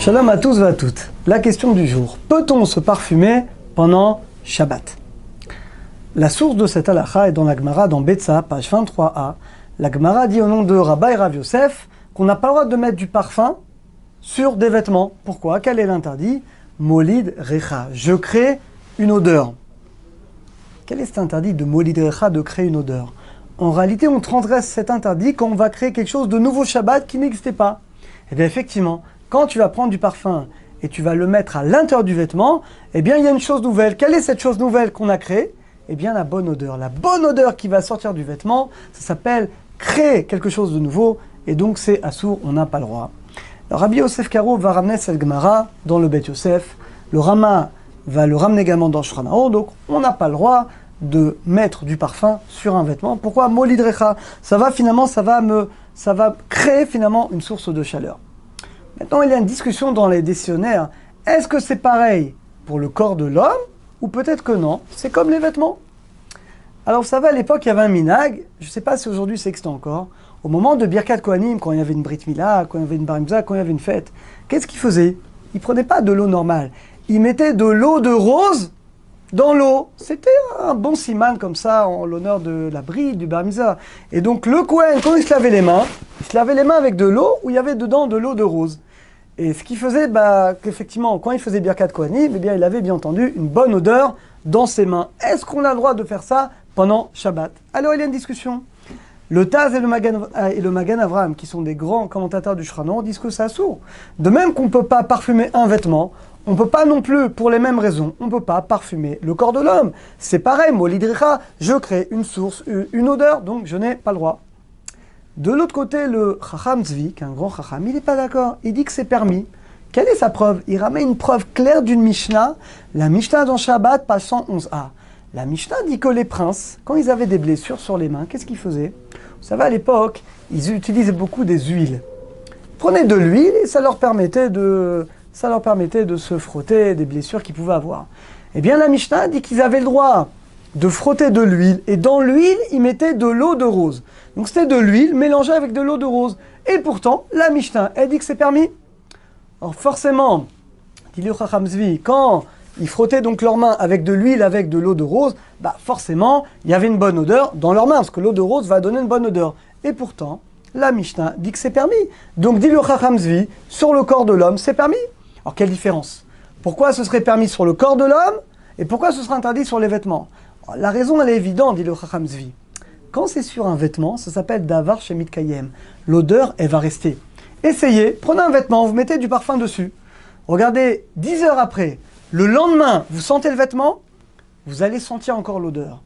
Shalom à tous et à toutes. La question du jour. Peut-on se parfumer pendant Shabbat? La source de cette halakha est dans la Gemara, dans Betsa, page 23a. La Gemara dit au nom de Rabbi Rav Yosef qu'on n'a pas le droit de mettre du parfum sur des vêtements. Pourquoi? Quel est l'interdit? Molid recha. Je crée une odeur. Quel est cet interdit de molid recha, de créer une odeur? En réalité, on transgresse cet interdit quand on va créer quelque chose de nouveau Shabbat qui n'existait pas. Et bien effectivement, quand tu vas prendre du parfum et tu vas le mettre à l'intérieur du vêtement, eh bien il y a une chose nouvelle. Quelle est cette chose nouvelle qu'on a créée? Eh bien la bonne odeur. La bonne odeur qui va sortir du vêtement, ça s'appelle créer quelque chose de nouveau, et donc c'est assour, on n'a pas le droit. Alors, Rabbi Yosef Karo va ramener cette Gemara dans le Beth Yosef. Le Rama va le ramener également dans Shulchan Aruch, donc on n'a pas le droit de mettre du parfum sur un vêtement. Pourquoi? Molid recha. Ça va créer finalement une source de chaleur. Maintenant, il y a une discussion dans les dictionnaires. Est-ce que c'est pareil pour le corps de l'homme? Ou peut-être que non. C'est comme les vêtements. Alors, vous savez, à l'époque, il y avait un minag. Je ne sais pas si aujourd'hui c'est extant encore. Au moment de Birkat Kohanim, quand il y avait une Brit Mila, quand il y avait une Bar Mitzvah, quand il y avait une fête, qu'est-ce qu'ils faisaient? Ils ne prenaient pas de l'eau normale. Ils mettaient de l'eau de rose dans l'eau. C'était un bon siman comme ça, en l'honneur de la Brit, du Bar Mitzvah. Et donc, le Kohen, quand il se lavait les mains avec de l'eau où il y avait dedans de l'eau de rose. Et ce qui faisait qu'effectivement, quand il faisait Birkat Kohanim, eh bien, il avait bien entendu une bonne odeur dans ses mains. Est-ce qu'on a le droit de faire ça pendant Shabbat? Alors, il y a une discussion. Le Taz et le Magan Avraham, qui sont des grands commentateurs du Shulchan Aruch, disent que c'est assour. De même qu'on ne peut pas parfumer un vêtement, on ne peut pas non plus, pour les mêmes raisons, on ne peut pas parfumer le corps de l'homme. C'est pareil, molid recha, je crée une source, une odeur, donc je n'ai pas le droit. De l'autre côté, le Chacham Tzvi, qui est un grand Chacham, il n'est pas d'accord. Il dit que c'est permis. Quelle est sa preuve? Il ramène une preuve claire d'une Mishnah, la Mishnah dans Shabbat, page 111a. La Mishnah dit que les princes, quand ils avaient des blessures sur les mains, qu'est-ce qu'ils faisaient? Vous savez, à l'époque, ils utilisaient beaucoup des huiles. Ils prenaient de l'huile et ça leur permettait de se frotter des blessures qu'ils pouvaient avoir. Eh bien, la Mishnah dit qu'ils avaient le droit de frotter de l'huile, et dans l'huile, ils mettaient de l'eau de rose. Donc c'était de l'huile mélangée avec de l'eau de rose. Et pourtant, la Mishnah, elle dit que c'est permis. Alors forcément, dit le Chacham Tzvi, quand ils frottaient donc leurs mains avec de l'huile, avec de l'eau de rose, forcément, il y avait une bonne odeur dans leurs mains, parce que l'eau de rose va donner une bonne odeur. Et pourtant, la Mishnah dit que c'est permis. Donc dit le Chacham Tzvi, sur le corps de l'homme, c'est permis. Alors quelle différence? Pourquoi ce serait permis sur le corps de l'homme, et pourquoi ce serait interdit sur les vêtements? Alors, la raison, elle est évidente, dit le Chacham Tzvi. Quand c'est sur un vêtement, ça s'appelle davar shemit kayem. L'odeur, elle va rester. Essayez, prenez un vêtement, vous mettez du parfum dessus. Regardez, 10 heures après, le lendemain, vous sentez le vêtement, vous allez sentir encore l'odeur.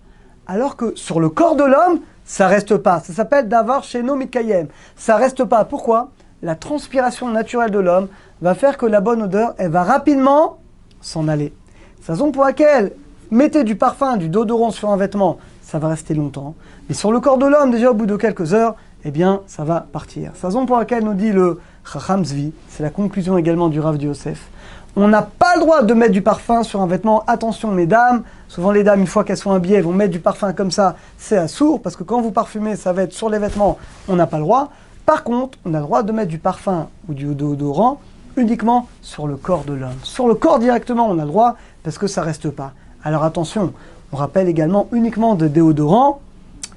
Alors que sur le corps de l'homme, ça reste pas. Ça s'appelle davar sheno mit kayem. Ça reste pas. Pourquoi? La transpiration naturelle de l'homme va faire que la bonne odeur, elle va rapidement s'en aller. C'est la raison pour laquelle mettez du parfum, du déodorant sur un vêtement, ça va rester longtemps. Mais sur le corps de l'homme, déjà au bout de quelques heures, eh bien, ça va partir. C'est la raison pour laquelle nous dit le Chacham Tzvi, c'est la conclusion également du Rav de Yosef. On n'a pas le droit de mettre du parfum sur un vêtement. Attention mesdames, souvent les dames, une fois qu'elles sont habillées, elles vont mettre du parfum comme ça, c'est assour, parce que quand vous parfumez, ça va être sur les vêtements, on n'a pas le droit. Par contre, on a le droit de mettre du parfum ou du déodorant uniquement sur le corps de l'homme. Sur le corps directement, on a le droit, parce que ça ne reste pas. Alors attention, on rappelle également uniquement de déodorant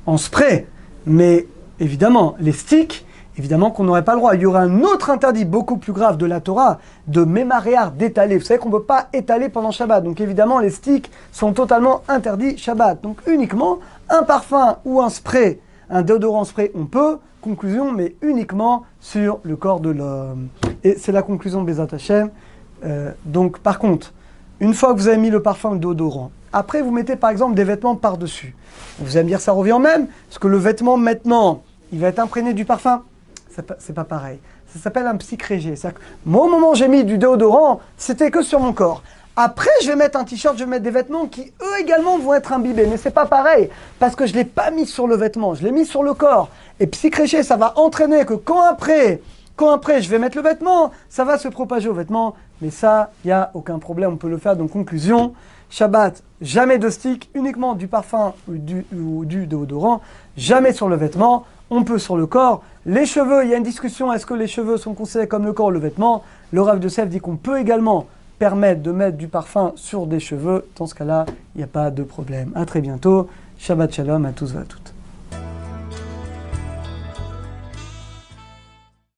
en spray. Mais évidemment, les sticks, évidemment qu'on n'aurait pas le droit. Il y aurait un autre interdit beaucoup plus grave de la Torah, de mémaréar, d'étaler. Vous savez qu'on ne peut pas étaler pendant Shabbat. Donc évidemment, les sticks sont totalement interdits Shabbat. Donc uniquement un parfum ou un spray, un déodorant spray, on peut. Conclusion, mais uniquement sur le corps de l'homme. Et c'est la conclusion de Bezat Hashem. Donc par contre, une fois que vous avez mis le parfum, le déodorant, après vous mettez par exemple des vêtements par-dessus. Vous allez me dire ça revient au même, parce que le vêtement maintenant, il va être imprégné du parfum. C'est pas pareil. Ça s'appelle un psychrégé. Moi au moment où j'ai mis du déodorant, c'était que sur mon corps. Après, je vais mettre un t-shirt, je vais mettre des vêtements qui, eux également, vont être imbibés. Mais c'est pas pareil, parce que je ne l'ai pas mis sur le vêtement, je l'ai mis sur le corps. Et psychréché, ça va entraîner que quand après, je vais mettre le vêtement, ça va se propager au vêtement. Mais ça, il n'y a aucun problème, on peut le faire. Donc, conclusion, Shabbat, jamais de stick, uniquement du parfum ou du déodorant, jamais sur le vêtement. on peut sur le corps. Les cheveux, il y a une discussion, est-ce que les cheveux sont considérés comme le corps ou le vêtement? Le Rav Yosef dit qu'on peut également permettre de mettre du parfum sur des cheveux. Dans ce cas-là, il n'y a pas de problème. À très bientôt. Shabbat Shalom à tous et à toutes.